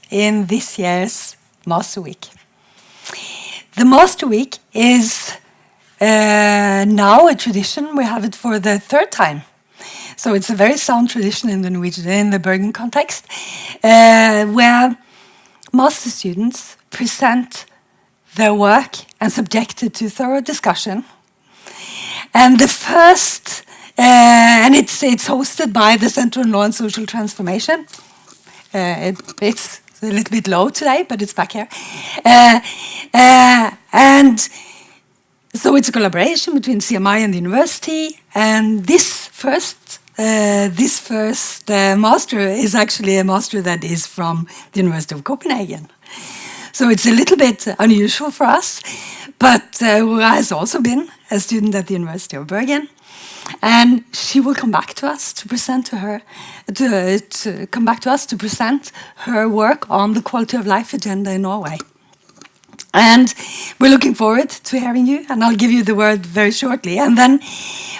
in this year's Master Week. The Master Week is now a tradition. We have it for the third time. So it's a very sound tradition in the Norwegian, in the Bergen context, where master students present their work and subject it to thorough discussion. And the first, and it's hosted by the Center on Law and Social Transformation. It's a little bit low today, but it's back here. And so it's a collaboration between CMI and the university. And this first master is actually a master that is from the University of Copenhagen. So it's a little bit unusual for us, but Aurora has also been a student at the University of Bergen, and she will come back to us to present her work on the quality of life agenda in Norway. And we're looking forward to hearing you, and I'll give you the word very shortly. And then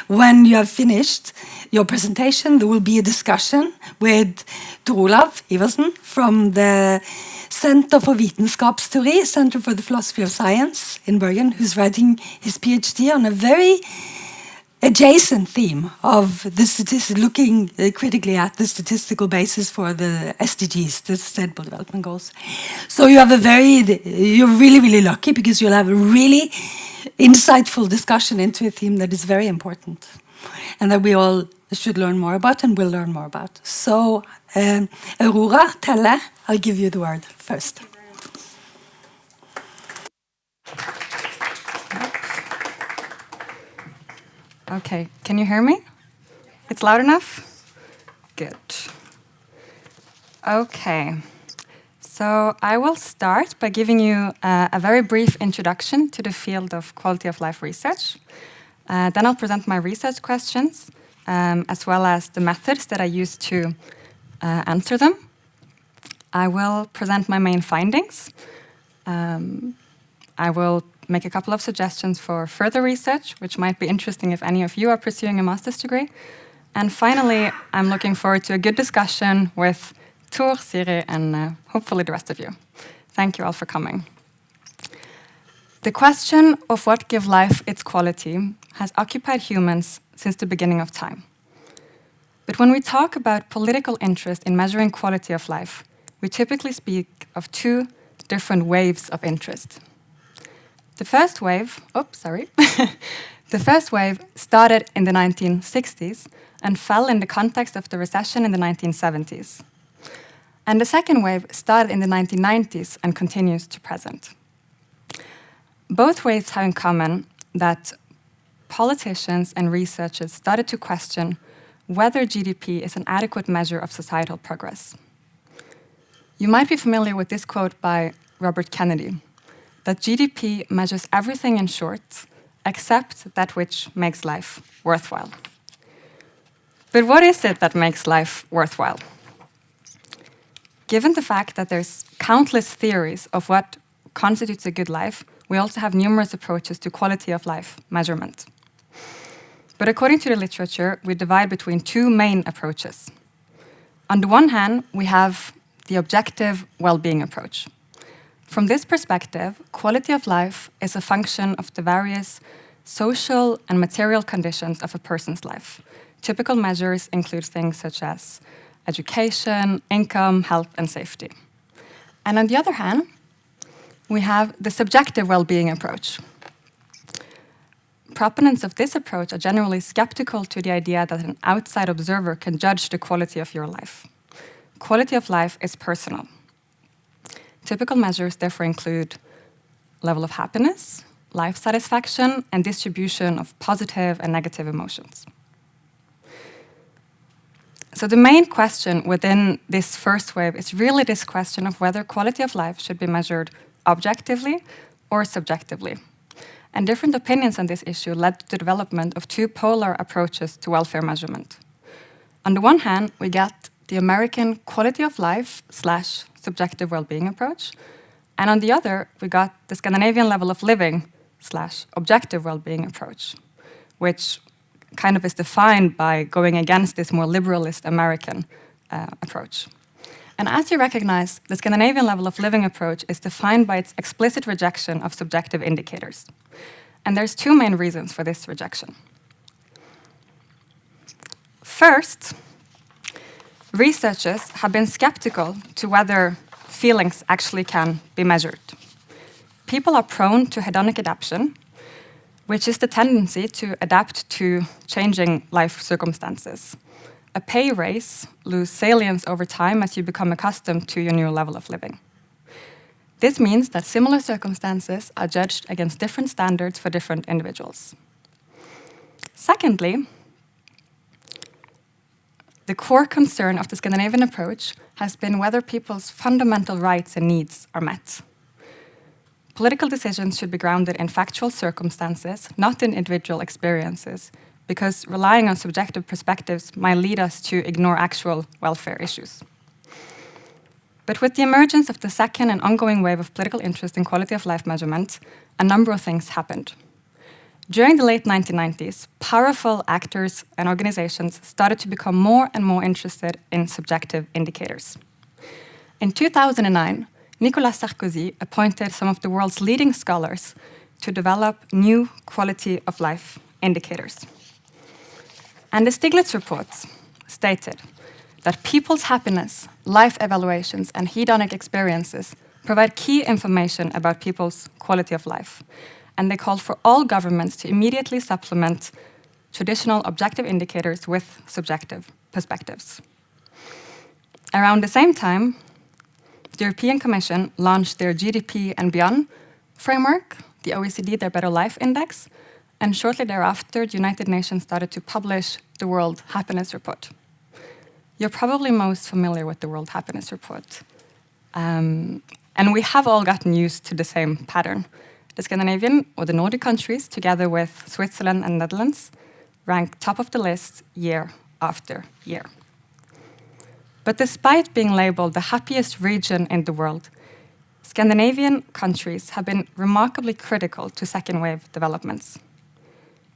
when you have finished your presentation, there will be a discussion with Tor Olav Iversen from the Center for Vitenskapsteori, Center for the Philosophy of Science in Bergen, who's writing his PhD on a very adjacent theme of the looking critically at the statistical basis for the SDGs, the Sustainable Development Goals. So you're really, really lucky, because you'll have a really insightful discussion into a theme that is very important and that we all should learn more about and will learn more about. So Aurora Telle, I'll give you the word first. Okay, can you hear me? It's loud enough? Good. Okay, so I will start by giving you a very brief introduction to the field of quality of life research. Then I'll present my research questions, as well as the methods that I use to answer them. I will present my main findings. I will make a couple of suggestions for further research, which might be interesting if any of you are pursuing a master's degree. And finally, I'm looking forward to a good discussion with Tor, Siri, and hopefully the rest of you. Thank you all for coming. The question of what gives life its quality has occupied humans since the beginning of time. But when we talk about political interest in measuring quality of life, we typically speak of two different waves of interest. The first wave started in the 1960s and fell in the context of the recession in the 1970s. And the second wave started in the 1990s and continues to present. Both waves have in common that politicians and researchers started to question whether GDP is an adequate measure of societal progress. You might be familiar with this quote by Robert Kennedy, that GDP measures everything in short, except that which makes life worthwhile. But what is it that makes life worthwhile? Given the fact that there's countless theories of what constitutes a good life, we also have numerous approaches to quality of life measurement. But according to the literature, we divide between two main approaches. On the one hand, we have the objective well-being approach. From this perspective, quality of life is a function of the various social and material conditions of a person's life. Typical measures include things such as education, income, health, and safety. And on the other hand, we have the subjective well-being approach. Proponents of this approach are generally skeptical to the idea that an outside observer can judge the quality of your life. Quality of life is personal. Typical measures therefore include level of happiness, life satisfaction, and distribution of positive and negative emotions. So the main question within this first wave is really this question of whether quality of life should be measured objectively or subjectively. And different opinions on this issue led to the development of two polar approaches to welfare measurement. On the one hand, we get the American quality of life / subjective well-being approach, and on the other, we got the Scandinavian level of living / objective well-being approach, which kind of is defined by going against this more liberalist American approach. And as you recognize, the Scandinavian level of living approach is defined by its explicit rejection of subjective indicators. And there's two main reasons for this rejection. First, researchers have been skeptical to whether feelings actually can be measured. People are prone to hedonic adaptation, which is the tendency to adapt to changing life circumstances. A pay raise loses salience over time as you become accustomed to your new level of living. This means that similar circumstances are judged against different standards for different individuals. Secondly, the core concern of the Scandinavian approach has been whether people's fundamental rights and needs are met. Political decisions should be grounded in factual circumstances, not in individual experiences, because relying on subjective perspectives might lead us to ignore actual welfare issues. But with the emergence of the second and ongoing wave of political interest in quality of life measurement, a number of things happened. During the late 1990s, powerful actors and organizations started to become more and more interested in subjective indicators. In 2009, Nicolas Sarkozy appointed some of the world's leading scholars to develop new quality of life indicators. And the Stiglitz report stated that people's happiness, life evaluations, and hedonic experiences provide key information about people's quality of life. And they called for all governments to immediately supplement traditional objective indicators with subjective perspectives. Around the same time, the European Commission launched their GDP and beyond framework, the OECD Their Better Life Index, and shortly thereafter, the United Nations started to publish the World Happiness Report. You're probably most familiar with the World Happiness Report. And we have all gotten used to the same pattern. The Scandinavian or the Nordic countries, together with Switzerland and Netherlands, rank top of the list year after year. But despite being labeled the happiest region in the world, Scandinavian countries have been remarkably critical to second wave developments.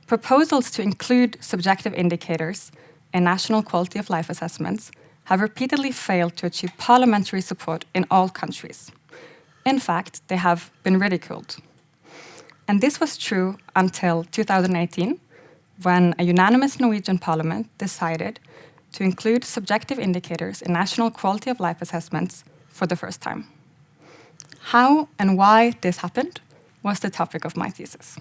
Proposals to include subjective indicators in national quality of life assessments have repeatedly failed to achieve parliamentary support in all countries. In fact, they have been ridiculed. And this was true until 2018, when a unanimous Norwegian parliament decided to include subjective indicators in national quality of life assessments for the first time. How and why this happened was the topic of my thesis.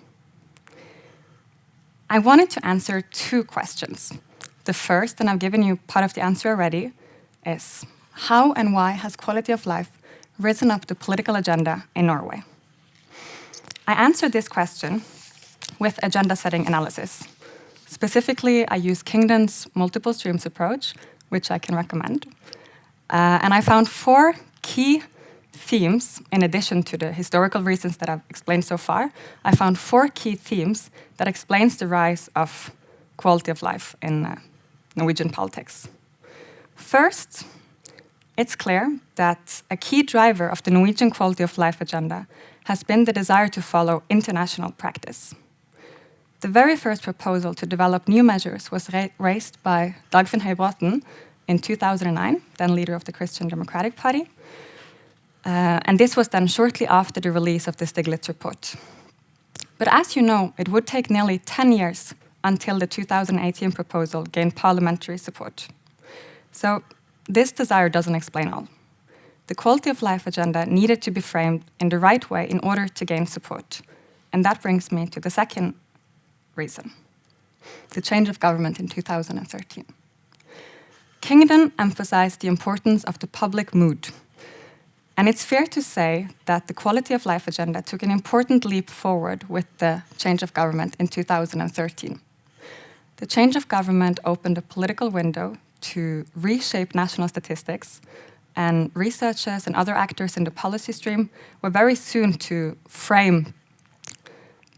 I wanted to answer two questions. The first, and I've given you part of the answer already, is how and why has quality of life risen up the political agenda in Norway? I answered this question with agenda-setting analysis. Specifically, I use Kingdon's multiple streams approach, which I can recommend. And I found four key themes, in addition to the historical reasons that I've explained so far. I found four key themes that explains the rise of quality of life in Norwegian politics. First, it's clear that a key driver of the Norwegian quality of life agenda has been the desire to follow international practice. The very first proposal to develop new measures was raised by Dagfinn Høybråten in 2009, then leader of the Christian Democratic Party. And this was done shortly after the release of the Stiglitz report. But as you know, it would take nearly 10 years until the 2018 proposal gained parliamentary support. So this desire doesn't explain all. The quality of life agenda needed to be framed in the right way in order to gain support. And that brings me to the second reason, the change of government in 2013. Kingdon emphasized the importance of the public mood. And it's fair to say that the quality of life agenda took an important leap forward with the change of government in 2013. The change of government opened a political window to reshape national statistics, and researchers and other actors in the policy stream were very soon to frame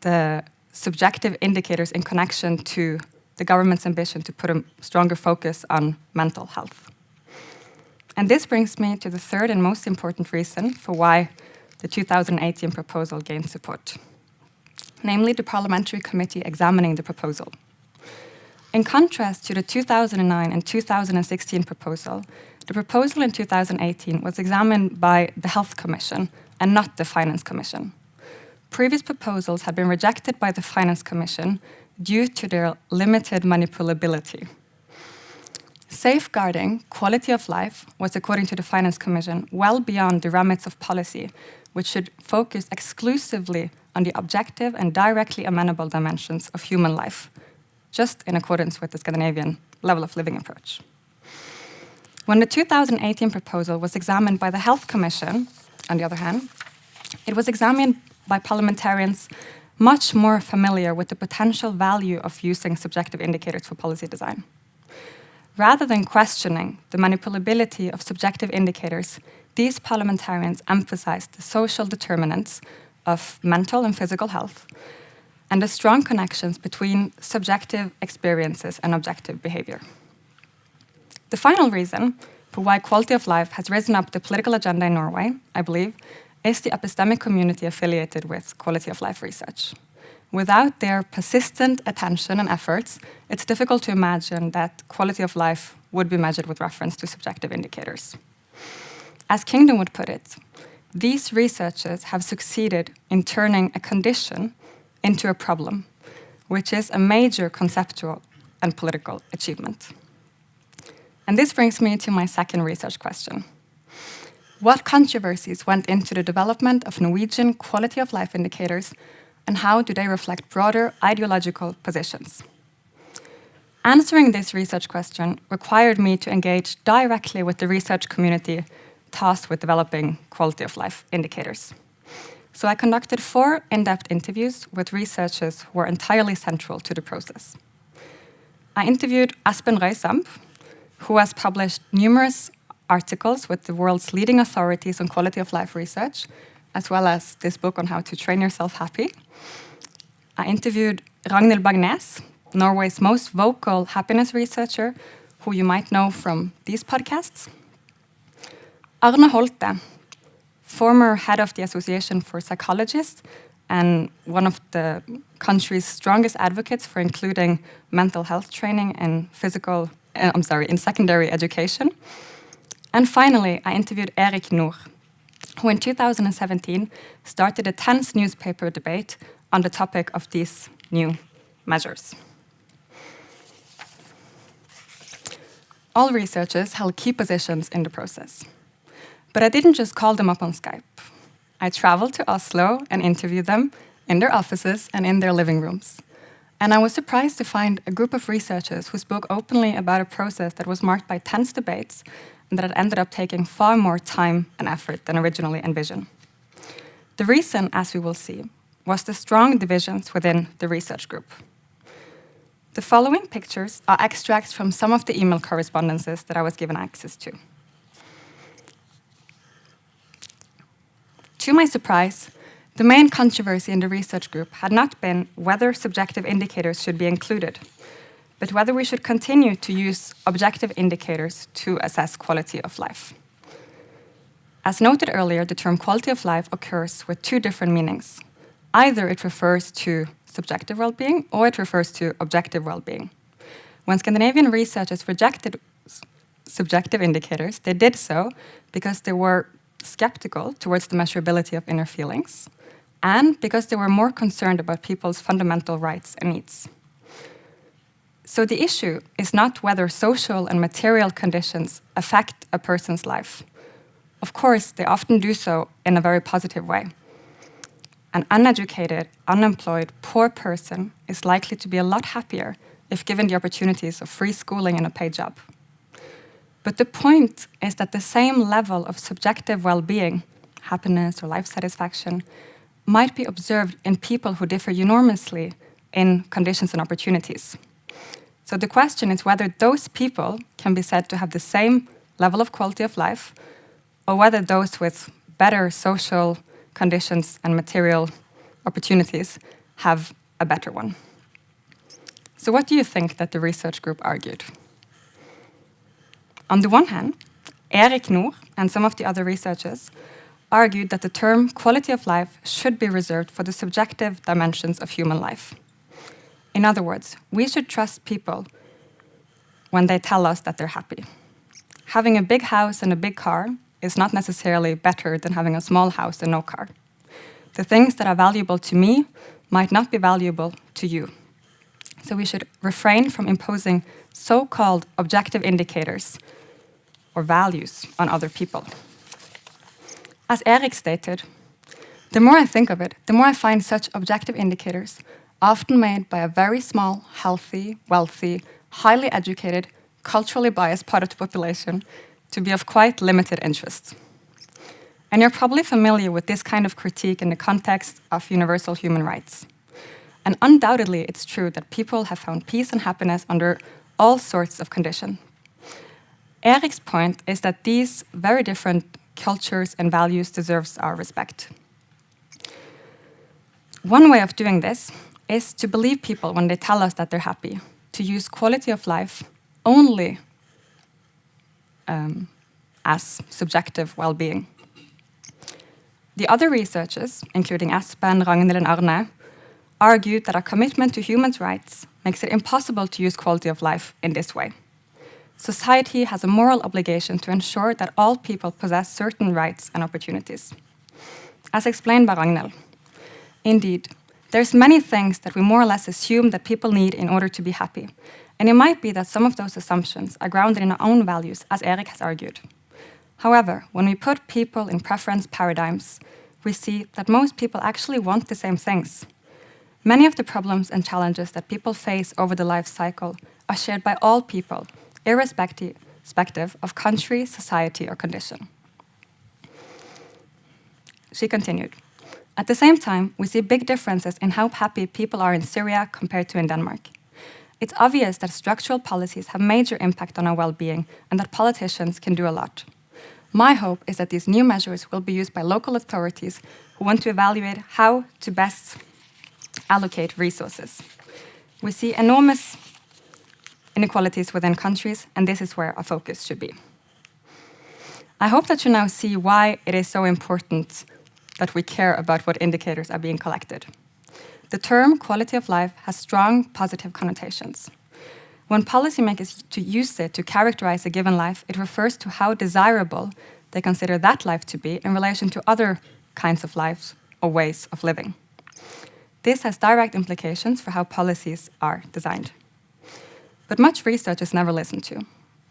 the subjective indicators in connection to the government's ambition to put a stronger focus on mental health. And this brings me to the third and most important reason for why the 2018 proposal gained support, namely the parliamentary committee examining the proposal. In contrast to the 2009 and 2016 proposal, the proposal in 2018 was examined by the Health Commission and not the Finance Commission. Previous proposals had been rejected by the Finance Commission due to their limited manipulability. Safeguarding quality of life was, according to the Finance Commission, well beyond the remits of policy, which should focus exclusively on the objective and directly amenable dimensions of human life, just in accordance with the Scandinavian level of living approach. When the 2018 proposal was examined by the Health Commission, on the other hand, it was examined by parliamentarians much more familiar with the potential value of using subjective indicators for policy design. Rather than questioning the manipulability of subjective indicators, these parliamentarians emphasized the social determinants of mental and physical health and the strong connections between subjective experiences and objective behavior. The final reason for why quality of life has risen up the political agenda in Norway, I believe, is the epistemic community affiliated with quality of life research. Without their persistent attention and efforts, it's difficult to imagine that quality of life would be measured with reference to subjective indicators. As Kingdom would put it, these researchers have succeeded in turning a condition into a problem, which is a major conceptual and political achievement. And this brings me to my second research question. What controversies went into the development of Norwegian quality of life indicators, and how do they reflect broader ideological positions? Answering this research question required me to engage directly with the research community tasked with developing quality of life indicators. So I conducted 4 in-depth interviews with researchers who were entirely central to the process. I interviewed Espen Røysamp, who has published numerous articles with the world's leading authorities on quality of life research, as well as this book on how to train yourself happy. I interviewed Ragnhild Bagnes, Norway's most vocal happiness researcher, who you might know from these podcasts. Arne Holte, former head of the Association for Psychologists and one of the country's strongest advocates for including mental health training in in secondary education. And finally, I interviewed Erik Nord, who in 2017 started a tense newspaper debate on the topic of these new measures. All researchers held key positions in the process. But I didn't just call them up on Skype. I traveled to Oslo and interviewed them in their offices and in their living rooms. And I was surprised to find a group of researchers who spoke openly about a process that was marked by tense debates and that had ended up taking far more time and effort than originally envisioned. The reason, as we will see, was the strong divisions within the research group. The following pictures are extracts from some of the email correspondences that I was given access to. To my surprise, the main controversy in the research group had not been whether subjective indicators should be included, but whether we should continue to use objective indicators to assess quality of life. As noted earlier, the term quality of life occurs with 2 different meanings. Either it refers to subjective well-being or it refers to objective well-being. When Scandinavian researchers rejected subjective indicators, they did so because they were skeptical towards the measurability of inner feelings and because they were more concerned about people's fundamental rights and needs. So the issue is not whether social and material conditions affect a person's life. Of course, they often do so in a very positive way. An uneducated, unemployed, poor person is likely to be a lot happier if given the opportunities of free schooling and a paid job. But the point is that the same level of subjective well-being, happiness or life satisfaction, might be observed in people who differ enormously in conditions and opportunities. So the question is whether those people can be said to have the same level of quality of life, or whether those with better social conditions and material opportunities have a better one. So what do you think that the research group argued? On the one hand, Erik Nord and some of the other researchers argued that the term quality of life should be reserved for the subjective dimensions of human life. In other words, we should trust people when they tell us that they're happy. having a big house and a big car is not necessarily better than having a small house and no car. The things that are valuable to me might not be valuable to you. So we should refrain from imposing so-called objective indicators or values on other people. As Erik stated, the more I think of it, the more I find such objective indicators often made by a very small, healthy, wealthy, highly educated, culturally biased part of the population to be of quite limited interest. And you're probably familiar with this kind of critique in the context of universal human rights. And undoubtedly, it's true that people have found peace and happiness under all sorts of conditions. Erik's point is that these very different cultures and values deserves our respect. One way of doing this is to believe people when they tell us that they're happy, to use quality of life only as subjective well-being. The other researchers, including Espen, Ragnhild, and Arne, argued that our commitment to human rights makes it impossible to use quality of life in this way. Society has a moral obligation to ensure that all people possess certain rights and opportunities. As explained by Ragnhild, indeed, there's many things that we more or less assume that people need in order to be happy, and it might be that some of those assumptions are grounded in our own values, as Erik has argued. However, when we put people in preference paradigms, we see that most people actually want the same things. Many of the problems and challenges that people face over the life cycle are shared by all people, irrespective of country, society, or condition. She continued, at the same time, we see big differences in how happy people are in Syria compared to in Denmark. It's obvious that structural policies have major impact on our well-being and that politicians can do a lot. My hope is that these new measures will be used by local authorities who want to evaluate how to best allocate resources. We see enormous inequalities within countries, and this is where our focus should be. I hope that you now see why it is so important that we care about what indicators are being collected. The term quality of life has strong positive connotations. When policymakers use it to characterize a given life, it refers to how desirable they consider that life to be in relation to other kinds of lives or ways of living. This has direct implications for how policies are designed. But much research is never listened to.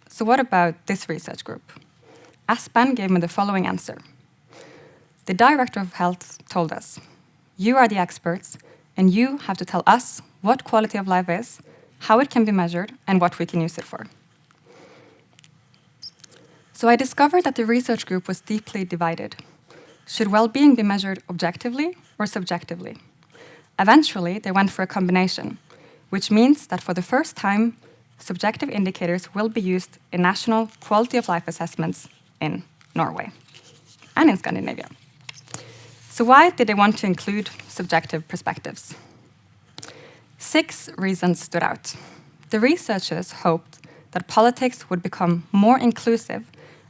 So what about this research group? Espen gave me the following answer. The Directorate of Health told us, you are the experts, and you have to tell us what quality of life is, how it can be measured, and what we can use it for. So I discovered that the research group was deeply divided. Should well-being be measured objectively or subjectively? Eventually, they went for a combination, which means that for the first time, subjective indicators will be used in national quality of life assessments in Norway and in Scandinavia. So why did they want to include subjective perspectives? 6 reasons stood out. The researchers hoped that politics would become more inclusive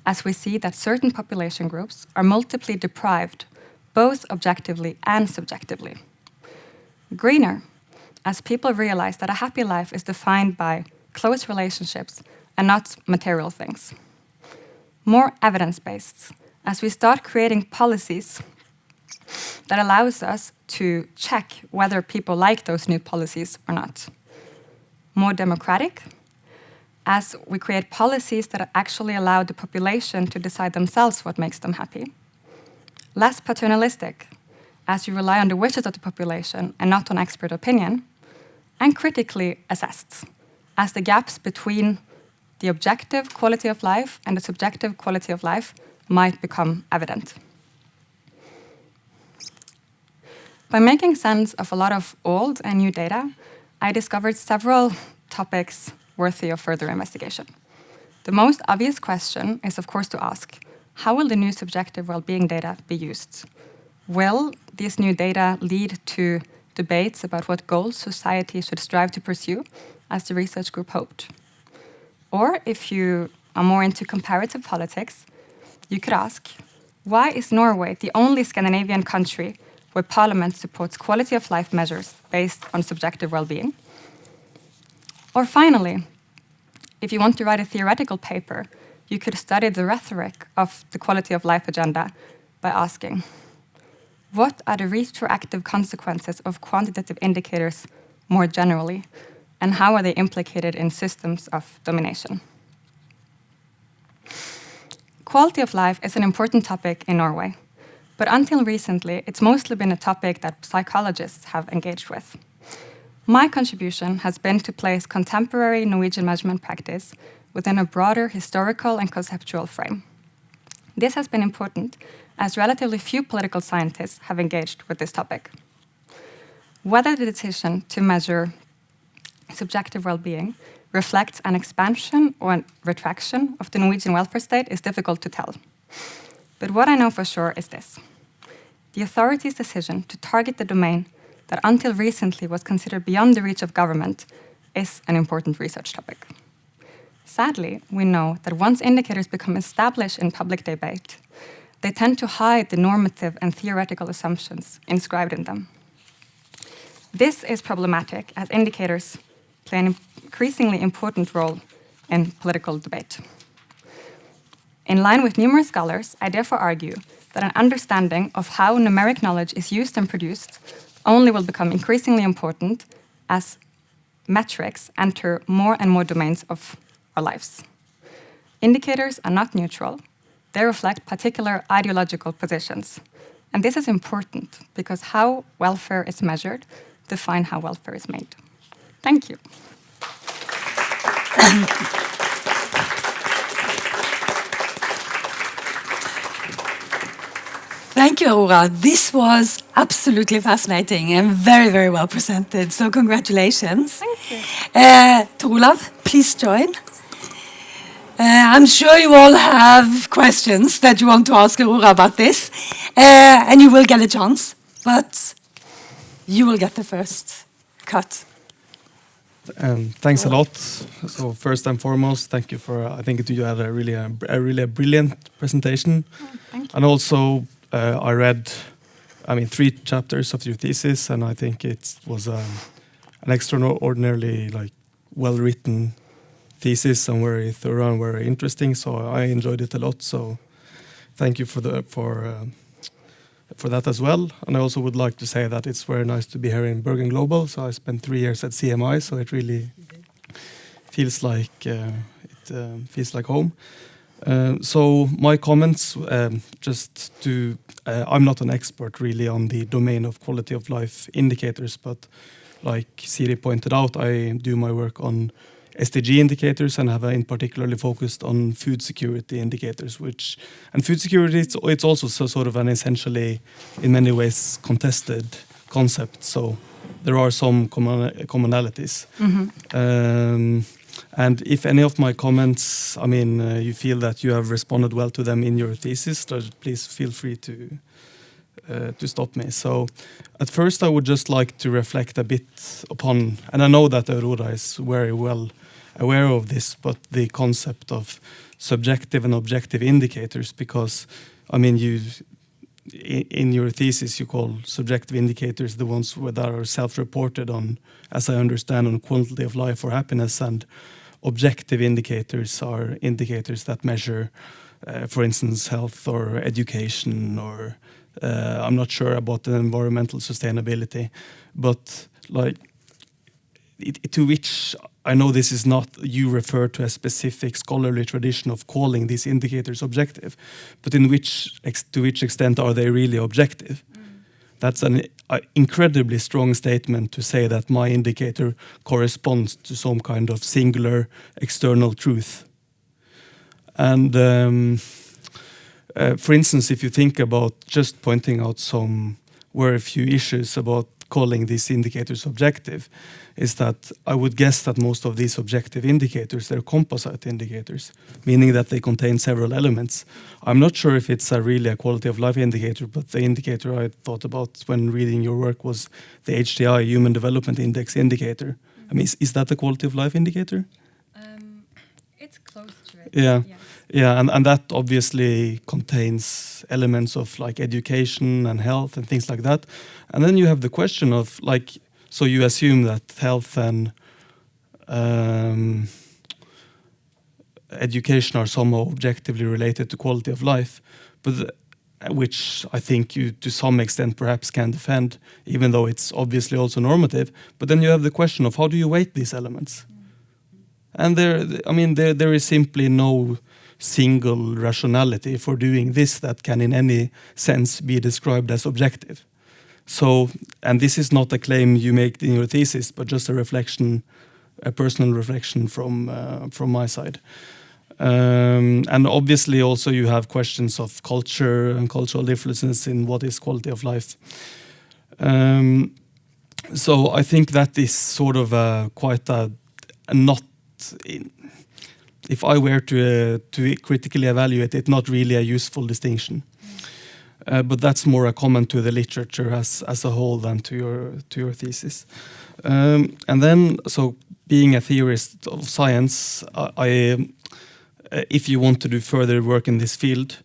as we see that certain population groups are multiply deprived, both objectively and subjectively. Greener, as people realize that a happy life is defined by close relationships and not material things. More evidence-based, as we start creating policies that allows us to check whether people like those new policies or not. More democratic, as we create policies that actually allow the population to decide themselves what makes them happy. Less paternalistic, as you rely on the wishes of the population and not on expert opinion. And critically assessed, as the gaps between the objective quality of life and the subjective quality of life might become evident. By making sense of a lot of old and new data, I discovered several topics worthy of further investigation. The most obvious question is, of course, to ask, how will the new subjective well-being data be used? Will these new data lead to debates about what goals society should strive to pursue, as the research group hoped? Or if you are more into comparative politics, you could ask, why is Norway the only Scandinavian country where parliament supports quality of life measures based on subjective well-being? Or finally, if you want to write a theoretical paper you could study the rhetoric of the quality of life agenda by asking, what are the retroactive consequences of quantitative indicators more generally, and how are they implicated in systems of domination? Quality of life is an important topic in Norway, but until recently, it's mostly been a topic that psychologists have engaged with. My contribution has been to place contemporary Norwegian measurement practice within a broader historical and conceptual frame. This has been important as relatively few political scientists have engaged with this topic. Whether the decision to measure subjective well-being reflects an expansion or a retraction of the Norwegian welfare state is difficult to tell. But what I know for sure is this. The authorities' decision to target the domain that until recently was considered beyond the reach of government is an important research topic. Sadly, we know that once indicators become established in public debate, they tend to hide the normative and theoretical assumptions inscribed in them. This is problematic as indicators play an increasingly important role in political debate. In line with numerous scholars, I therefore argue that an understanding of how numeric knowledge is used and produced only will become increasingly important as metrics enter more and more domains of our lives. Indicators are not neutral. They reflect particular ideological positions. And this is important because how welfare is measured defines how welfare is made. Thank you. Thank you, Aurora. This was absolutely fascinating and very, very well presented. So congratulations. Thank you. Tor Olav, please join. I'm sure you all have questions that you want to ask Aurora about this. And you will get a chance, but you will get the first cut. Thanks a lot. So first and foremost, thank you for. I think you had a really brilliant presentation. Oh, thank you. And also, I read, 3 chapters of your thesis, and I think it was an extraordinarily well written thesis and very thorough and very interesting. So I enjoyed it a lot. So thank you for that as well. And I also would like to say that it's very nice to be here in Bergen Global. So I spent 3 years at CMI, so it really feels like home. So my comments, I'm not an expert really on the domain of quality of life indicators, but like Siri pointed out, I do my work on SDG indicators and have in particularly focused on food security indicators, and food security, it's also sort of an essentially, in many ways, contested concept. So there are some commonalities. Mm-hmm. And if any of my comments, you feel that you have responded well to them in your thesis, please feel free to stop me. So at first I would just like to reflect a bit upon, and I know that Aurora is very well aware of this, but the concept of subjective and objective indicators, because in your thesis you call subjective indicators the ones that are self-reported on, as I understand, on quality of life or happiness, and objective indicators are indicators that measure, for instance, health or education, or I'm not sure about the environmental sustainability, but to which I know this is not, you refer to a specific scholarly tradition of calling these indicators objective, but to which extent are they really objective? That's an incredibly strong statement to say that my indicator corresponds to some kind of singular external truth. And for instance, if you think about just pointing out some very few issues about calling these indicators objective, is that I would guess that most of these objective indicators, they're composite indicators, meaning that they contain several elements. I'm not sure if it's really a quality of life indicator, but the indicator I thought about when reading your work was the HDI, Human Development Index indicator. Is that a quality of life indicator? It's close to it. Yeah. Yes. Yeah, and that obviously contains elements of education and health and things like that. And then you have the question of so you assume that health and education are somehow objectively related to quality of life, but which I think you, to some extent, perhaps can defend, even though it's obviously also normative. But then you have the question of how do you weight these elements? And there is simply no single rationality for doing this that can in any sense be described as objective. So, and this is not a claim you make in your thesis, but just a reflection, a personal reflection from my side. And obviously also you have questions of culture and cultural differences in what is quality of life. So I think that is sort of quite a not, if I were to critically evaluate it, not really a useful distinction. But that's more a comment to the literature as a whole than to your thesis. And then, so being a theorist of science, if you want to do further work in this field,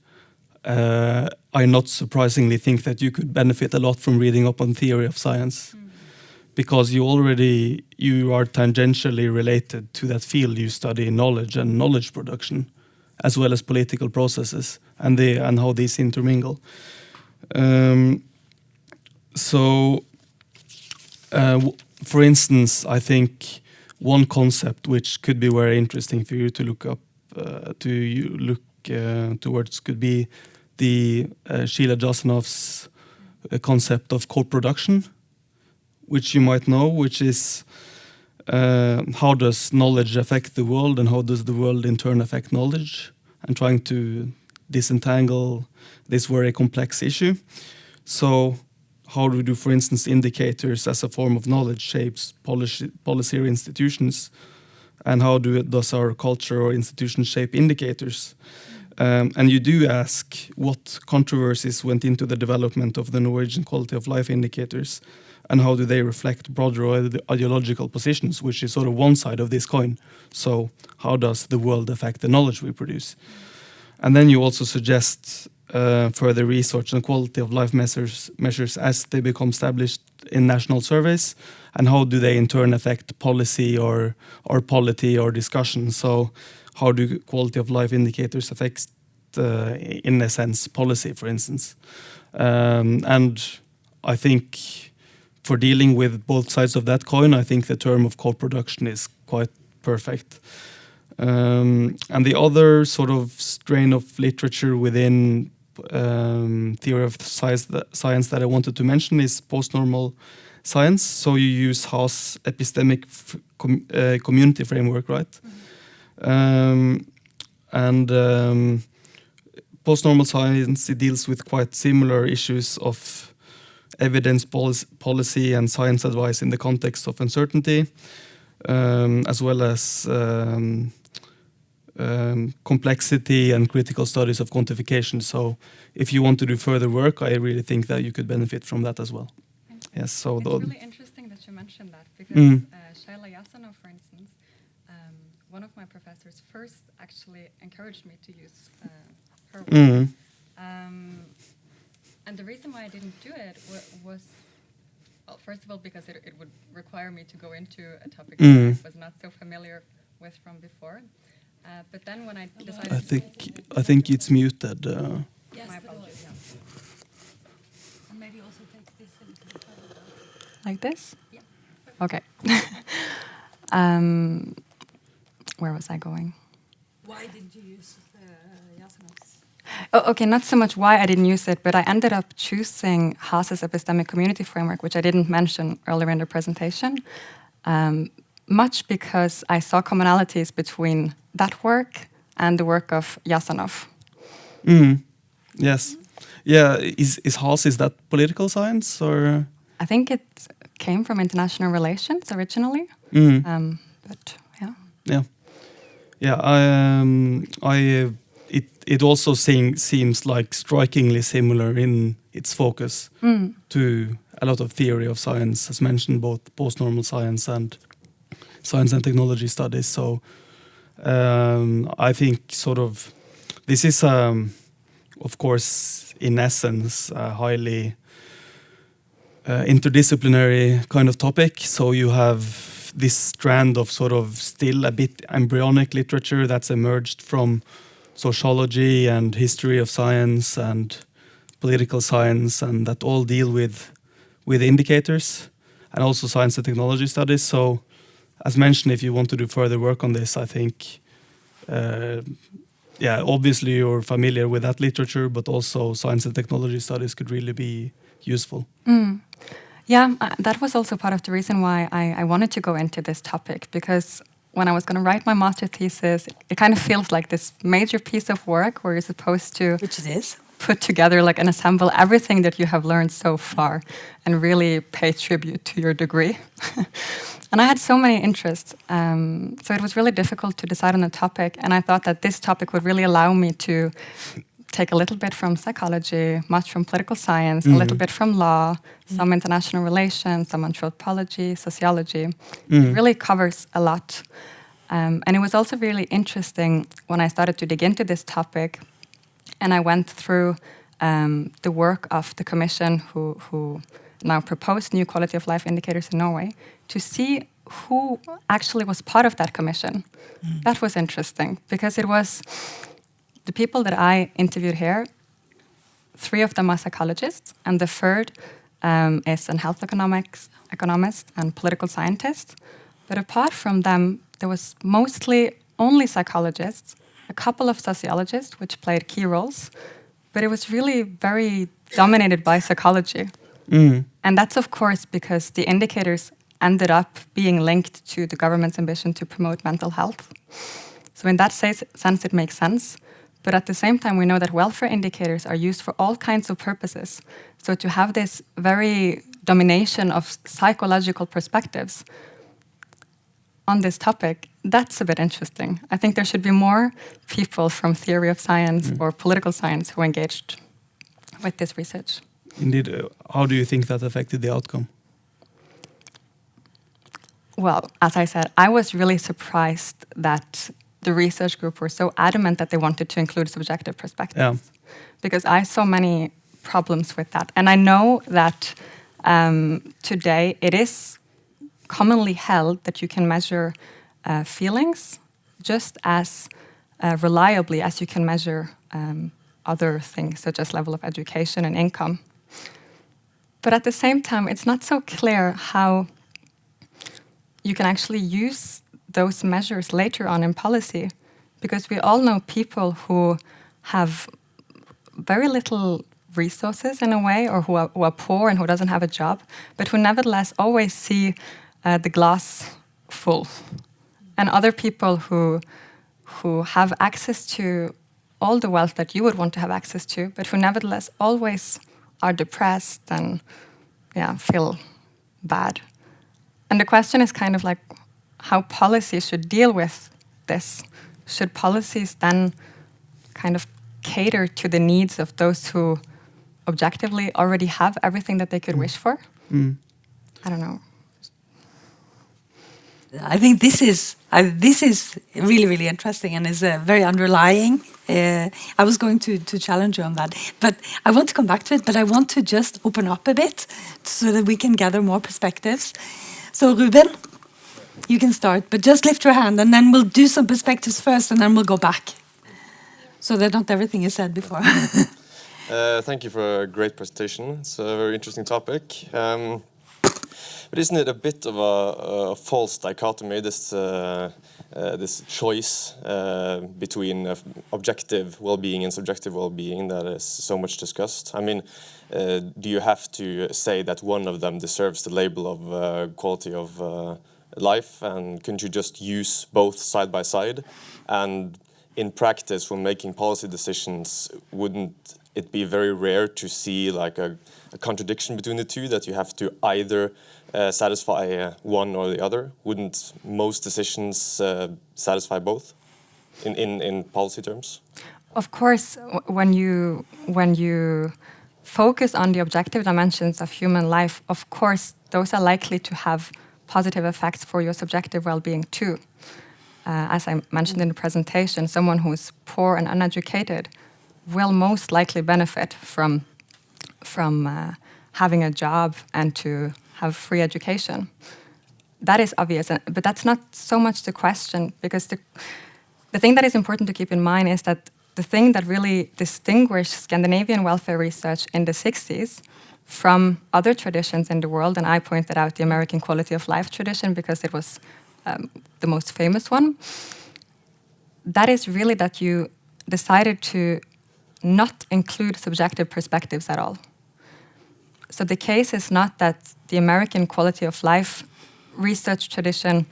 I not surprisingly think that you could benefit a lot from reading up on theory of science, because you are tangentially related to that field. You study knowledge and knowledge production, as well as political processes and how these intermingle. For instance, I think one concept which could be very interesting for you to look up, towards, could be the Sheila Jasanoff's concept of co-production, which you might know, which is how does knowledge affect the world and how does the world in turn affect knowledge, and trying to disentangle this very complex issue. So how do, for instance, indicators as a form of knowledge shapes policy or institutions, and how does our culture or institutions shape indicators? And you do ask what controversies went into the development of the Norwegian quality of life indicators, and how do they reflect broader ideological positions, which is sort of one side of this coin. So how does the world affect the knowledge we produce? And then you also suggest further research on quality of life measures as they become established in national surveys, and how do they in turn affect policy or polity or discussion. So how do quality of life indicators affect, in a sense, policy, for instance? And I think for dealing with both sides of that coin, I think the term of co-production is quite perfect. And the other sort of strain of literature within theory of science that I wanted to mention is post-normal science. So you use Haas' epistemic community framework, right? And post-normal science, it deals with quite similar issues of evidence policy and science advice in the context of uncertainty, as well as complexity and critical studies of quantification. So if you want to do further work, I really think that you could benefit from that as well. Yes, so it's really interesting that you mentioned that, because Sheila Jasanoff, for instance, one of my professors first actually encouraged me to use her work. And the reason why I didn't do it was, well, first of all, because it would require me to go into a topic that I was not so familiar with from before. But then when I decided, I think it's muted. Yes, my apologies. yeah. And maybe also take this a little further. Like this? Yeah. Okay. Where was I going? Why did you use Jasanoff's? Oh, okay, not so much why I didn't use it, but I ended up choosing Haas's epistemic community framework, which I didn't mention earlier in the presentation, much because I saw commonalities between that work and the work of Jasanoff. Yes. Yeah, is Haas, is that political science, or? I think it came from international relations originally, but yeah. Yeah. Yeah, it also seems like strikingly similar in its focus to a lot of theory of science, as mentioned, both post-normal science and technology studies. So I think sort of this is, of course, in essence, a highly interdisciplinary kind of topic. So you have this strand of sort of still a bit embryonic literature that's emerged from sociology and history of science and political science, and that all deal with indicators, and also science and technology studies. So, as mentioned, if you want to do further work on this, I think, obviously you're familiar with that literature, but also science and technology studies could really be useful. Yeah, that was also part of the reason why I wanted to go into this topic, because when I was going to write my master thesis, it kind of feels like this major piece of work where you're supposed to Which it is. put together like and assemble everything that you have learned so far and really pay tribute to your degree. And I had so many interests, so it was really difficult to decide on a topic, and I thought that this topic would really allow me to take a little bit from psychology, much from political science, a little bit from law, some international relations, some anthropology, sociology. It really covers a lot. And it was also really interesting when I started to dig into this topic, and I went through the work of the commission who now proposed new quality of life indicators in Norway, to see who actually was part of that commission. That was interesting, because it was the people that I interviewed here. 3 of them are psychologists, and the 3rd is an health economist and political scientist. But apart from them, there was mostly only psychologists, a couple of sociologists, which played key roles, but it was really very dominated by psychology. And that's, of course, because the indicators ended up being linked to the government's ambition to promote mental health. So in that sense, it makes sense. But at the same time, we know that welfare indicators are used for all kinds of purposes. So to have this very domination of psychological perspectives on this topic, that's a bit interesting. I think there should be more people from theory of science or political science who engaged with this research. Indeed. How do you think that affected the outcome? Well, as I said, I was really surprised that the research group were so adamant that they wanted to include subjective perspectives, because I saw many problems with that. And I know that today it is commonly held that you can measure feelings just as reliably as you can measure other things, such as level of education and income. But at the same time, it's not so clear how you can actually use those measures later on in policy, because we all know people who have very little resources in a way, or who are poor and who doesn't have a job, but who nevertheless always see the glass full. And other people who have access to all the wealth that you would want to have access to, but who nevertheless always are depressed and feel bad. And the question is kind of like how policy should deal with this. Should policies then kind of cater to the needs of those who objectively already have everything that they could wish for? I don't know. I think this is really, really interesting and is very underlying. I was going to challenge you on that, but I want to come back to it. But I want to just open up a bit so that we can gather more perspectives. So Ruben, you can start, but just lift your hand, and then we'll do some perspectives first, and then we'll go back, so that not everything is said before. Thank you for a great presentation. It's a very interesting topic. But isn't it a bit of a false dichotomy, this choice between objective well-being and subjective well-being that is so much discussed? I mean, do you have to say that one of them deserves the label of quality of life, and couldn't you just use both side by side? And in practice, when making policy decisions, wouldn't it be very rare to see like a contradiction between the two, that you have to either satisfy one or the other? Wouldn't most decisions satisfy both in policy terms? Of course, when you focus on the objective dimensions of human life, of course, those are likely to have positive effects for your subjective well-being too. As I mentioned in the presentation, someone who is poor and uneducated will most likely benefit from having a job and to have free education. that is obvious, but that's not so much the question, because the thing that is important to keep in mind is that the thing that really distinguished Scandinavian welfare research in the 60s from other traditions in the world, and I pointed out the American quality of life tradition because it was the most famous one, that is really that you decided to not include subjective perspectives at all. So the case is not that the American quality of life research tradition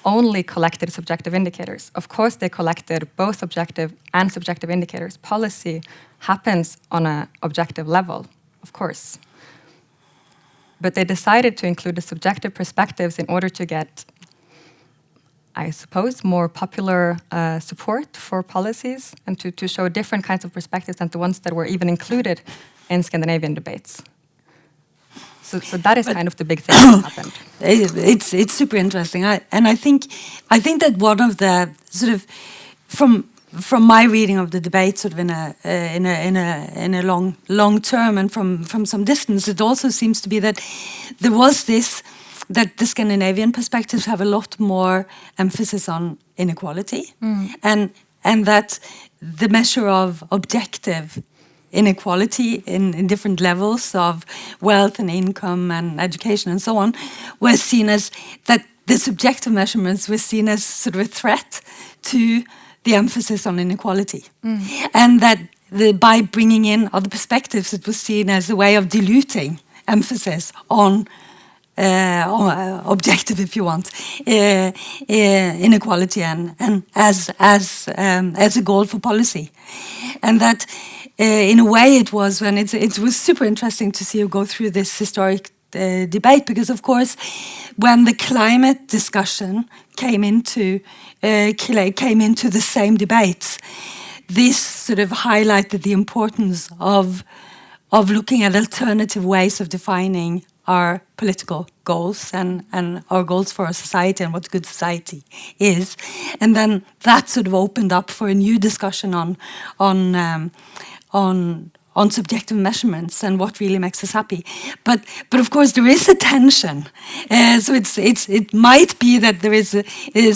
only collected subjective indicators. Of course, they collected both objective and subjective indicators. Policy happens on an objective level, of course. But they decided to include the subjective perspectives in order to get, I suppose, more popular support for policies, and to show different kinds of perspectives than the ones that were even included in Scandinavian debates. So that is kind of the big thing that happened. It's super interesting, and I think that one of the sort of from my reading of the debate, sort of in a long term, and from some distance, it also seems to be that there was this, that the Scandinavian perspectives have a lot more emphasis on inequality, and that the measure of objective inequality in different levels of wealth and income and education and so on was seen as, that the subjective measurements were seen as sort of a threat to the emphasis on inequality, and that by bringing in other perspectives, it was seen as a way of diluting emphasis on objective, if you want, inequality, and as a goal for policy, and that in a way it was it was super interesting to see you go through this historic debate, because of course when the climate discussion came into the same debates, this sort of highlighted the importance of looking at alternative ways of defining our political goals and our goals for our society and what a good society is, and then that sort of opened up for a new discussion on subjective measurements and what really makes us happy. But of course there is a tension. So it might be that there is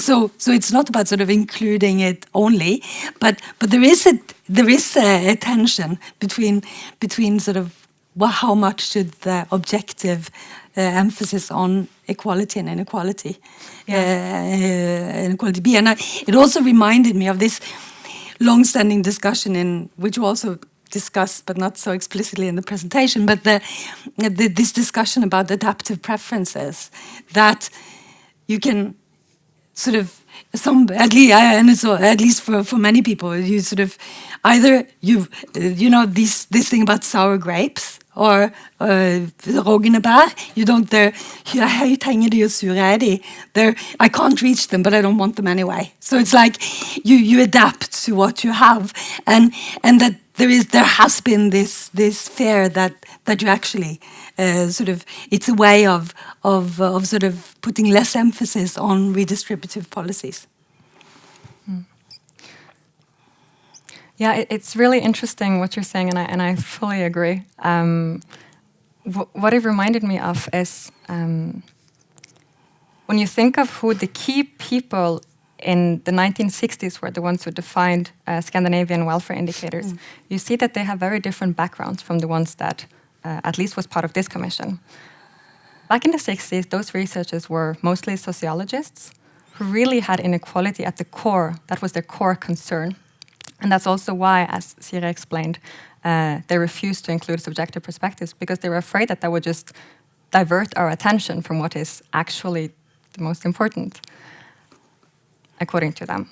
so it's not about sort of including it only, but there is a tension between sort of how much should the objective emphasis on equality and inequality inequality be. And it also reminded me of this long-standing discussion which we also discussed, but not so explicitly in the presentation, but this discussion about adaptive preferences, that you can sort of at least for many people, you sort of either this thing about sour grapes or rognebær. Høyt henger de og sure er de. I can't reach them, but I don't want them anyway. So it's like you adapt to what you have, and that there has been this fear that you actually sort of, it's a way of sort of putting less emphasis on redistributive policies. Yeah, it's really interesting what you're saying, and I fully agree. What it reminded me of is when you think of who the key people in the 1960s were, the ones who defined Scandinavian welfare indicators, you see that they have very different backgrounds from the ones that at least was part of this commission. Back in the 60s, those researchers were mostly sociologists who really had inequality at the core. That was their core concern. And that's also why, as Siri explained, they refused to include subjective perspectives, because they were afraid that would just divert our attention from what is actually the most important, according to them.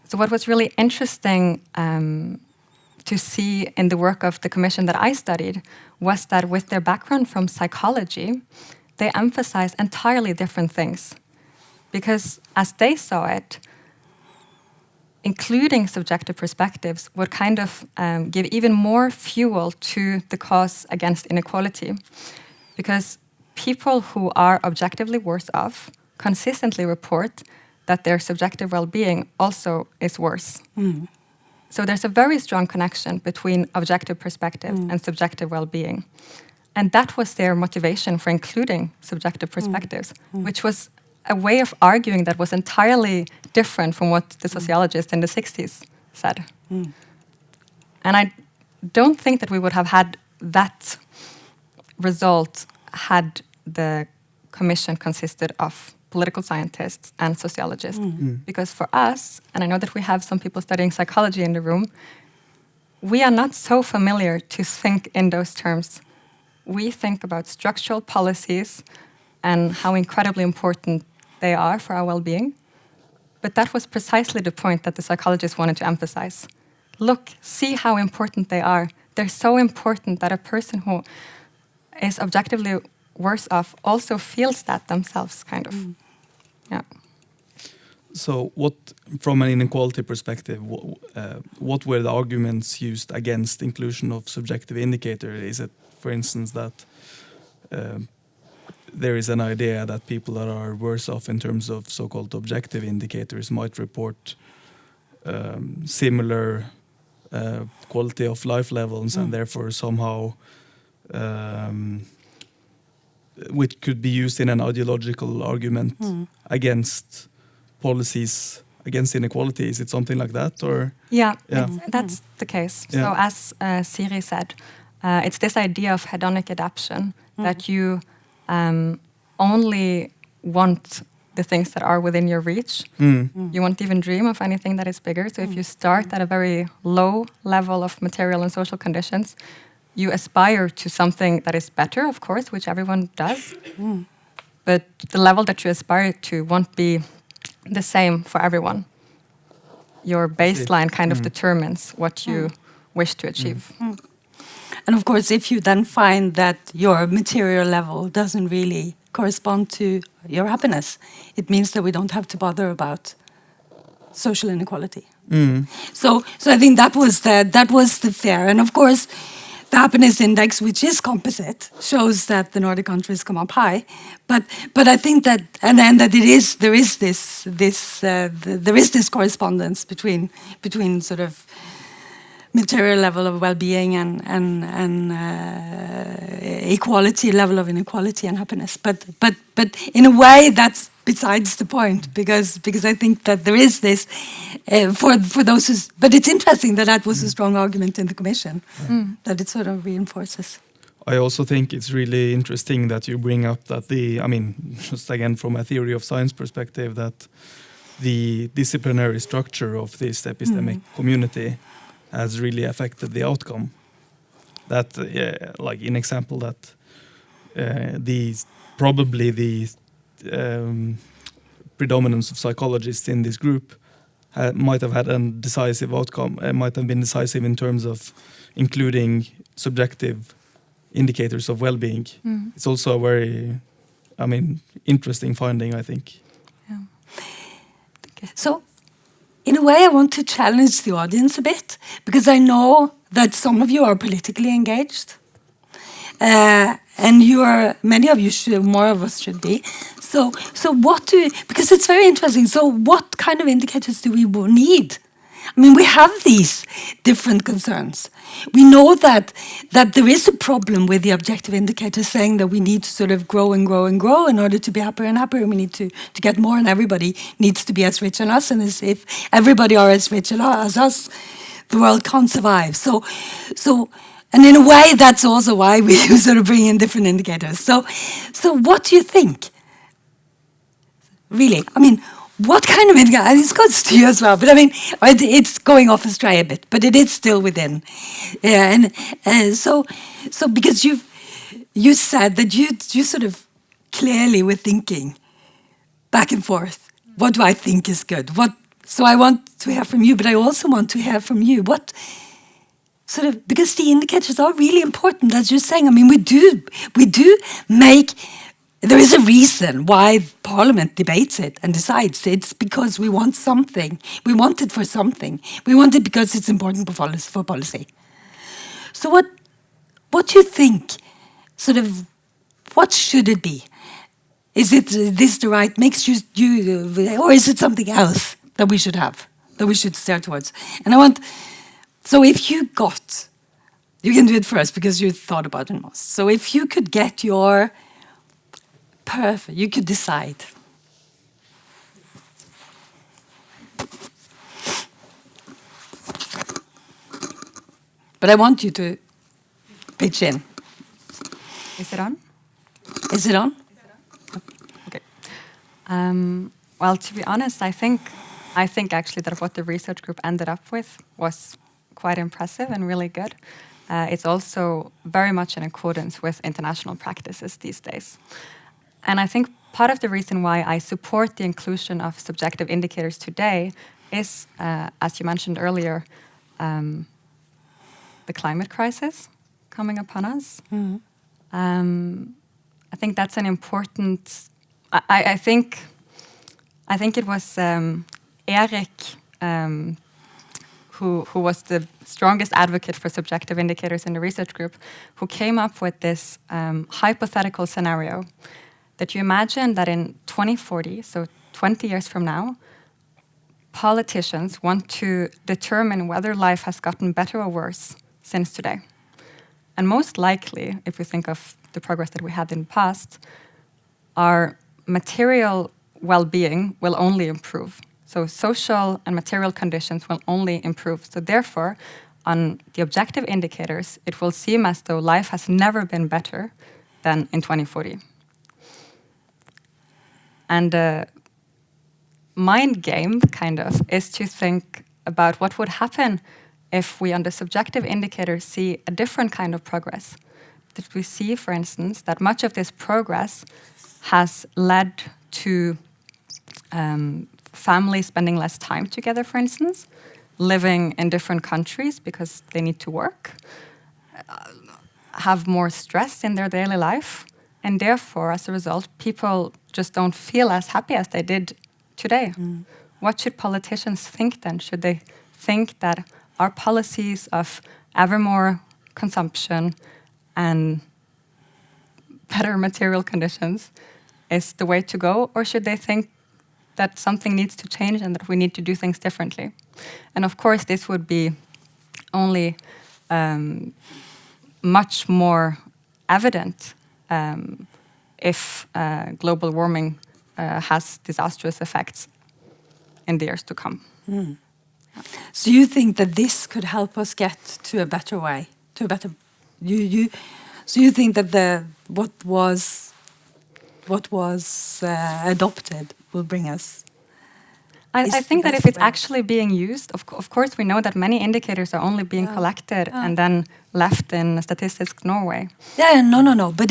So what was really interesting to see in the work of the commission that I studied was that with their background from psychology, they emphasized entirely different things. Because as they saw it, including subjective perspectives would kind of give even more fuel to the cause against inequality. Because people who are objectively worse off consistently report that their subjective well-being also is worse. So there's a very strong connection between objective perspective and subjective well-being. And that was their motivation for including subjective perspectives, which was a way of arguing that was entirely different from what the sociologists in the 60s said. And I don't think that we would have had that result had the commission consisted of political scientists and sociologists. Because for us, and I know that we have some people studying psychology in the room, we are not so familiar to think in those terms. We think about structural policies and how incredibly important they are for our well-being. But that was precisely the point that the psychologists wanted to emphasize. Look, see how important they are. They're so important that a person who is objectively worse off also feels that themselves, kind of. Yeah. So, what, from an inequality perspective, what were the arguments used against inclusion of subjective indicator? Is it, for instance, that there is an idea that people that are worse off in terms of so-called objective indicators might report similar quality of life levels, and therefore somehow which could be used in an ideological argument against policies against inequality? Is it something like that, or? Yeah. That's the case. Yeah. So as Siri said, it's this idea of hedonic adaptation, that you only want the things that are within your reach. You won't even dream of anything that is bigger. So if you start at a very low level of material and social conditions, you aspire to something that is better, of course, which everyone does. But the level that you aspire to won't be the same for everyone. Your baseline kind of determines what you wish to achieve. And of course, if you then find that your material level doesn't really correspond to your happiness, it means that we don't have to bother about social inequality. So I think that was the fear. And of course, the happiness index, which is composite, shows that the Nordic countries come up high. But I think that, and then that there is this correspondence between sort of material level of well-being and equality, level of inequality and happiness. But in a way, that's besides the point, because I think that there is this for those who. But it's interesting that was a strong argument in the commission, that it sort of reinforces. I also think it's really interesting that you bring up that just again from a theory of science perspective, that the disciplinary structure of this epistemic community has really affected the outcome. That, like in example, that probably the predominance of psychologists in this group might have had a decisive outcome. Might have been decisive in terms of including subjective indicators of well-being. It's also a very, interesting finding, I think. Yeah. So, in a way, I want to challenge the audience a bit, because I know that some of you are politically engaged, and many of you should, more of us should be. So because it's very interesting. So, what kind of indicators do we need? We have these different concerns. We know that there is a problem with the objective indicators, saying that we need to sort of grow and grow and grow in order to be happier and happier. We need to get more, and everybody needs to be as rich as us. And as if everybody are as rich as us, the world can't survive. So, and in a way, that's also why we sort of bring in different indicators. So what do you think? Really, what kind of indicator? This goes to you as well, but it's going off astray a bit, but it is still within. Yeah, and so because you said that you sort of clearly were thinking back and forth. What do I think is good? So I want to hear from you, but I also want to hear from you. What sort of, because the indicators are really important, as you're saying. We do make. There is a reason why Parliament debates it and decides. It's because we want something. We want it for something. We want it because it's important for policy. So what do you think? Sort of, what should it be? Is it this the right mix? Or is it something else that we should have, that we should steer towards? And so if you got You can do it first because you thought about it most. So if you could get your perfect, you could decide. But I want you to pitch in. Is it on? Is it on? Okay. Well, to be honest, I think actually that what the research group ended up with was quite impressive and really good. It's also very much in accordance with international practices these days. And I think part of the reason why I support the inclusion of subjective indicators today is, as you mentioned earlier, the climate crisis coming upon us. I think that's an important. I think it was Erik who was the strongest advocate for subjective indicators in the research group, who came up with this hypothetical scenario that you imagine that in 2040, so 20 years from now, politicians want to determine whether life has gotten better or worse since today. And most likely, if we think of the progress that we had in the past, our material well-being will only improve. So social and material conditions will only improve. So therefore, on the objective indicators, it will seem as though life has never been better than in 2040. And the mind game, kind of, is to think about what would happen if we, on the subjective indicators, see a different kind of progress. That we see, for instance, that much of this progress has led to families spending less time together, for instance, living in different countries because they need to work, have more stress in their daily life, and therefore, as a result, people just don't feel as happy as they did today. What should politicians think then? Should they think that our policies of ever more consumption and better material conditions is the way to go, or should they think that something needs to change and that we need to do things differently? And of course, this would be only much more evident if global warming has disastrous effects in the years to come. So you think that this could help us get to a better way, to a better. So you think that what was adopted will bring us. I think that if it's actually being used, of course we know that many indicators are only being collected and then left in Statistics Norway. Yeah, no. But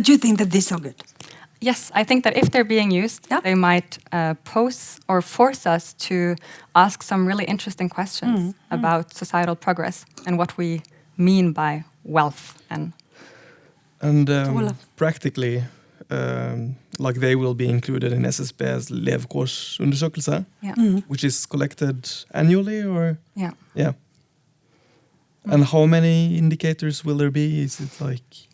you think that these are good? Yes, I think that if they're being used, they might pose or force us to ask some really interesting questions about societal progress and what we mean by wealth. And practically, like they will be included in SSB's levekårsundersøkelse, which is collected annually, or yeah. And how many indicators will there be? Is it like?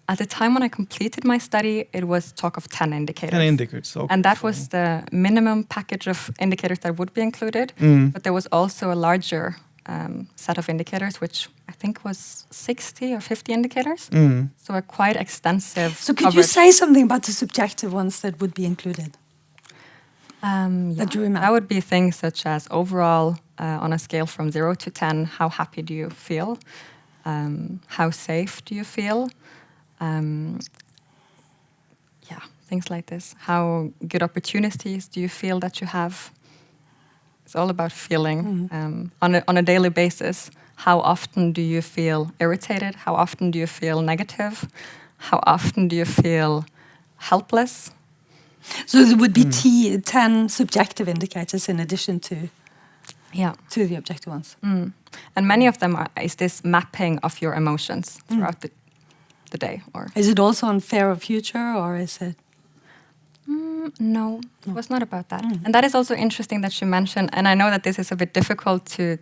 At the time when I completed my study, it was talk of 10 indicators. 10 indicators, okay. And that was the minimum package of indicators that would be included. But there was also a larger set of indicators, which I think was 60 or 50 indicators. So a quite extensive So could you say something about the subjective ones that would be included? That would be things such as overall, on a scale from 0 to 10, how happy do you feel? How safe do you feel? Things like this. How good opportunities do you feel that you have? It's all about feeling on a daily basis. How often do you feel irritated? How often do you feel negative? How often do you feel helpless? So there would be 10 subjective indicators in addition to the objective ones. And many of them is this mapping of your emotions throughout the day. Or is it also on fear of future, or is it? No, it was not about that. And that is also interesting that you mentioned, and I know that this is a bit difficult to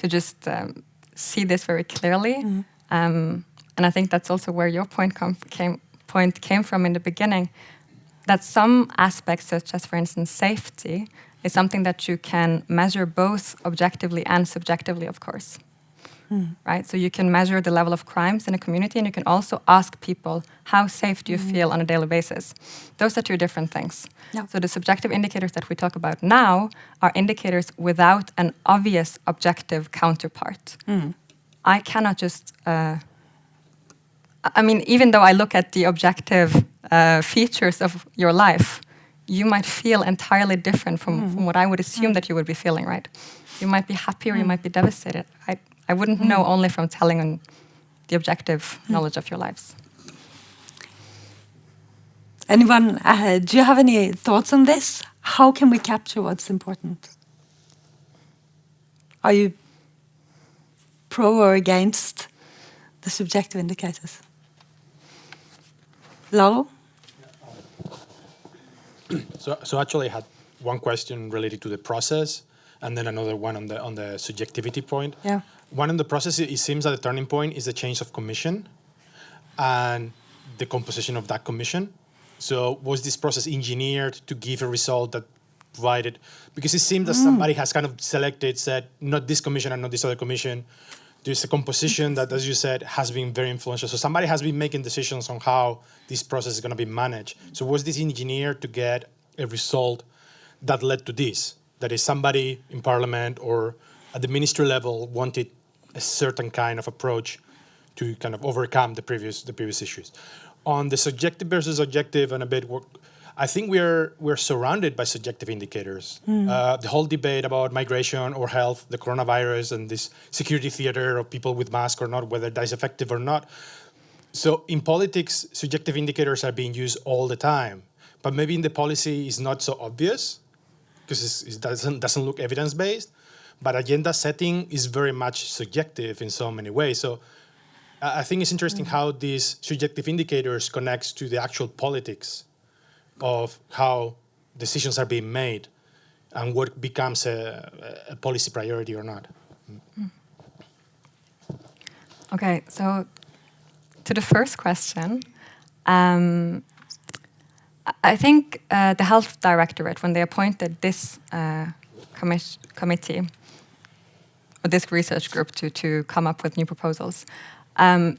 just see this very clearly. And I think that's also where your point came from in the beginning, that some aspects, such as, for instance, safety, is something that you can measure both objectively and subjectively, of course. Right? So you can measure the level of crimes in a community, and you can also ask people, how safe do you feel on a daily basis? Those are two different things. Yeah. So the subjective indicators that we talk about now are indicators without an obvious objective counterpart. I cannot just... I mean, even though I look at the objective features of your life, you might feel entirely different from what I would assume that you would be feeling, right? You might be happy or you might be devastated. I wouldn't know only from telling on the objective knowledge of your lives. Anyone, do you have any thoughts on this? How can we capture what's important? Are you pro or against the subjective indicators? Lalo? So actually I had one question related to the process and then another one on the subjectivity point. Yeah. One on the process, it seems that the turning point is the change of commission and the composition of that commission. So was this process engineered to give a result that provided, because it seemed that somebody has kind of said, not this commission and not this other commission. There's a composition that, as you said, has been very influential. So somebody has been making decisions on how this process is going to be managed. So was this engineered to get a result that led to this? That is, somebody in parliament or at the ministry level wanted a certain kind of approach to kind of overcome the previous issues. On the subjective versus objective and a bit, I think we're surrounded by subjective indicators. The whole debate about migration or health, the coronavirus, and this security theater of people with masks or not, whether that is effective or not. So in politics, subjective indicators are being used all the time, but maybe in the policy it's not so obvious because it doesn't look evidence-based. But agenda setting is very much subjective in so many ways. So I think it's interesting how these subjective indicators connects to the actual politics of how decisions are being made and what becomes a policy priority or not. Okay, so to the first question, I think the Health Directorate, when they appointed this committee, or this research group to come up with new proposals,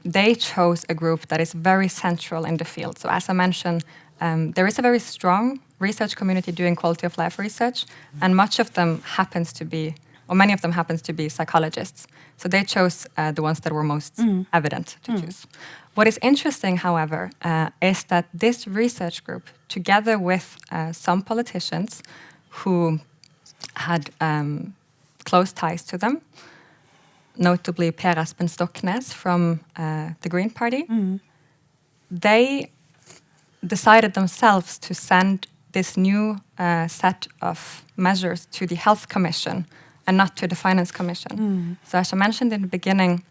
they chose a group that is very central in the field. So as I mentioned, there is a very strong research community doing quality of life research, and many of them happens to be psychologists. So they chose the ones that were most evident to choose. What is interesting, however, is that this research group, together with some politicians who had close ties to them, notably Per Espen Stoknes from the Green Party, they decided themselves to send this new set of measures to the Health Commission and not to the Finance Commission. So as I mentioned in the beginning,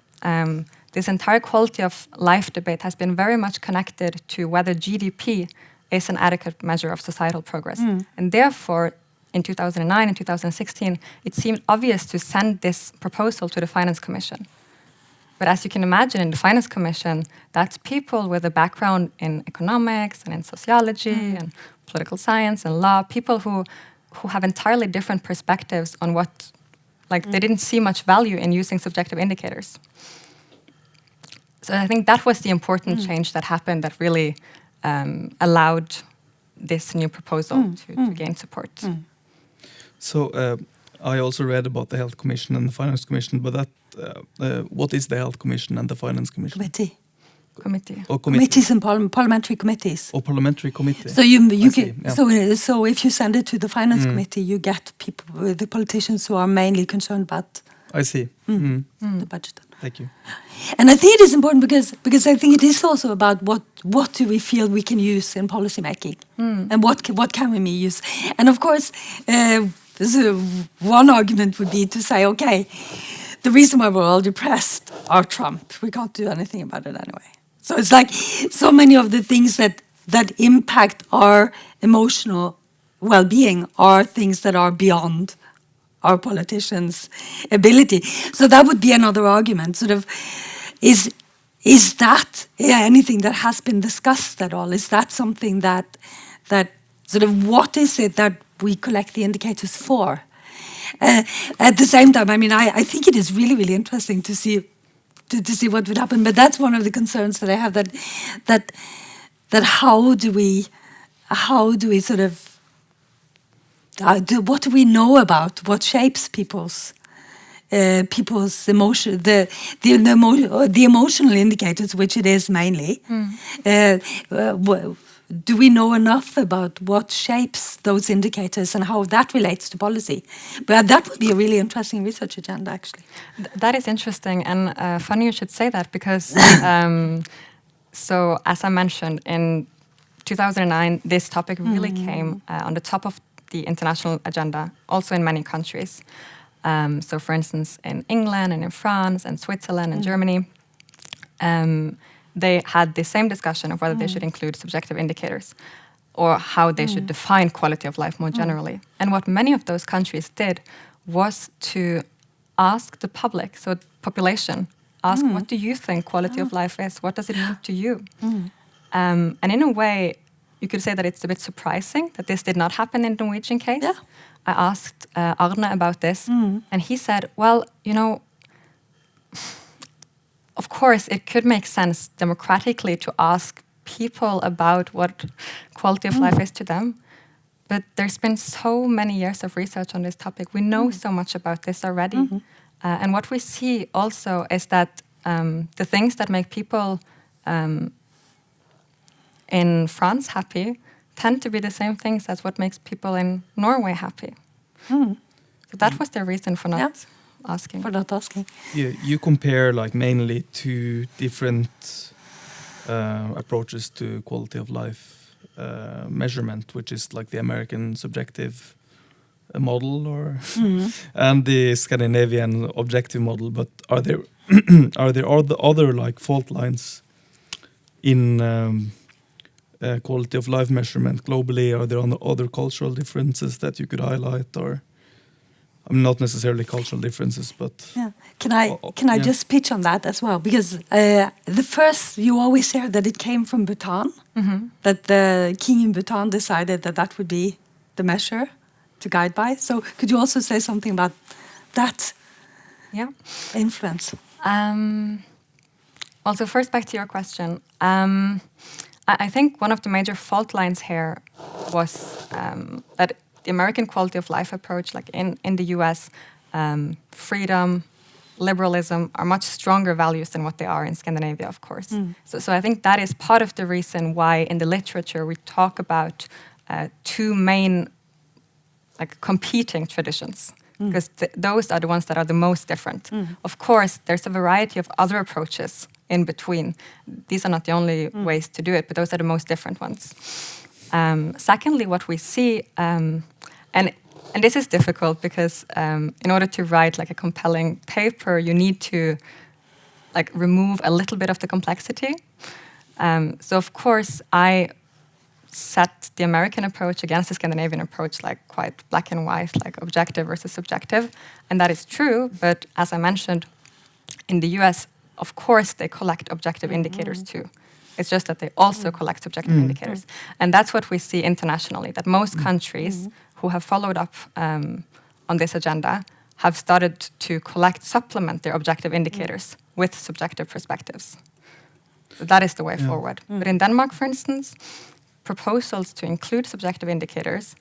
this entire quality of life debate has been very much connected to whether GDP is an adequate measure of societal progress. And therefore, in 2009 and 2016, it seemed obvious to send this proposal to the Finance Commission. But as you can imagine, in the Finance Commission, that's people with a background in economics and in sociology and political science and law, people who have entirely different perspectives on what, they didn't see much value in using subjective indicators. So I think that was the important change that happened that really allowed this new proposal to gain support. So I also read about the Health Commission and the Finance Commission, but what is the Health Commission and the Finance Commission? Committee. Or Committees and parliamentary committees. Or parliamentary committee. So you see, can, yeah. so if you send it to the Finance Committee, you get people, the politicians who are mainly concerned about I see. the budget. Thank you. And I think it is important because I think it is also about what do we feel we can use in policy making, and what can we use. And of course, one argument would be to say, okay, the reason why we're all depressed are Trump. We can't do anything about it anyway. So it's like so many of the things that impact our emotional well-being are things that are beyond our politicians' ability. So that would be another argument. Sort of, is that anything that has been discussed at all? Is that something that sort of, what is it that we collect the indicators for. At the same time, I mean, I think it is really, really interesting to see what would happen. But that's one of the concerns that I have. That how do we sort of what do we know about what shapes people's emotion, the emotional indicators, which it is mainly. Do we know enough about what shapes those indicators and how that relates to policy? But that would be a really interesting research agenda, actually. That is interesting, and funny you should say that, because so as I mentioned, in 2009, this topic really came on the top of the international agenda, also in many countries. So for instance, in England and in France and Switzerland and Germany, they had the same discussion of whether they should include subjective indicators or how they should define quality of life more generally. And what many of those countries did was to ask the public, so population, ask, what do you think quality of life is? What does it mean to you? And in a way, you could say that it's a bit surprising that this did not happen in the Norwegian case. Yeah. I asked Arne about this, and he said, well, you know, of course, it could make sense democratically to ask people about what quality of life is to them. But there's been so many years of research on this topic. We know so much about this already. And what we see also is that the things that make people in France happy tend to be the same things as what makes people in Norway happy. So that was the reason for not asking. For not asking. Yeah, you compare like mainly two different approaches to quality of life measurement, which is like the American subjective model, or and the Scandinavian objective model. But are there other like fault lines in quality of life measurement globally? Are there other cultural differences that you could highlight, or? I mean, not necessarily cultural differences, but can I just pitch on that as well? Because the first, you always hear that it came from Bhutan, that the king in Bhutan decided that would be the measure to guide by. So could you also say something about that influence? Also, first back to your question. I think one of the major fault lines here was that the American quality of life approach, like in the US, freedom, liberalism are much stronger values than what they are in Scandinavia, of course. So I think that is part of the reason why in the literature we talk about two main like competing traditions, because those are the ones that are the most different. Of course, there's a variety of other approaches in between. These are not the only ways to do it, but those are the most different ones. Secondly, what we see, and this is difficult because in order to write like a compelling paper, you need to like remove a little bit of the complexity. So of course, I set the American approach against the Scandinavian approach, like quite black and white, like objective versus subjective, and that is true. But as I mentioned, in the US, of course, they collect objective indicators too. It's just that they also collect subjective indicators. And that's what we see internationally, that most countries who have followed up on this agenda have started to supplement their objective indicators with subjective perspectives. So that is the way forward. But in Denmark, for instance, proposals to include subjective indicators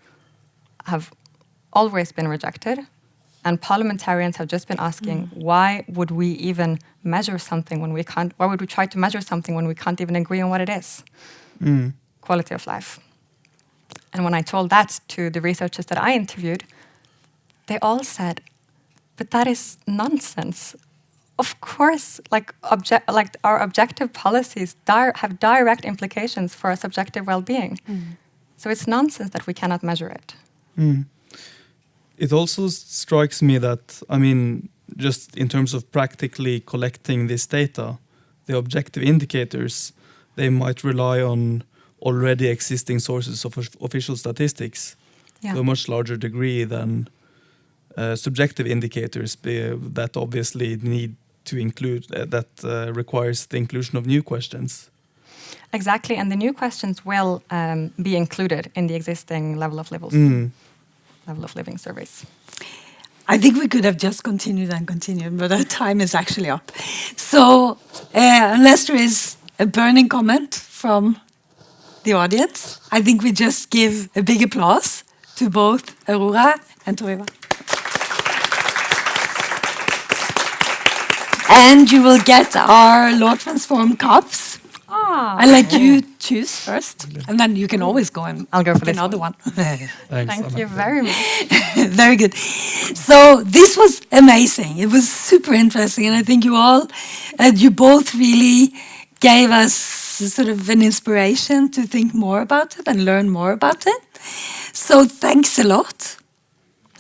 have always been rejected. And parliamentarians have just been asking, why would we even measure something when we can't? Why would we try to measure something when we can't even agree on what it is? Quality of life. And when I told that to the researchers that I interviewed, they all said, but that is nonsense. Of course, like our objective policies have direct implications for our subjective well-being. So it's nonsense that we cannot measure it. It also strikes me that, I mean, just in terms of practically collecting this data, the objective indicators, they might rely on already existing sources of official statistics to a much larger degree than subjective indicators that obviously need to include, that requires the inclusion of new questions. Exactly, and the new questions will be included in the existing level of levels. level of living surveys. I think we could have just continued and continued, but our time is actually up. So, unless there is a burning comment from the audience, I think we just give a big applause to both Aurora and Toriva. And you will get our Law Transform cups. I let you choose first, and then you can always go and I'll go for pick this another one. Thanks, Thank Anna. you very much. Very good. So this was amazing. It was super interesting, and I think you both really gave us sort of an inspiration to think more about it and learn more about it. So thanks a lot.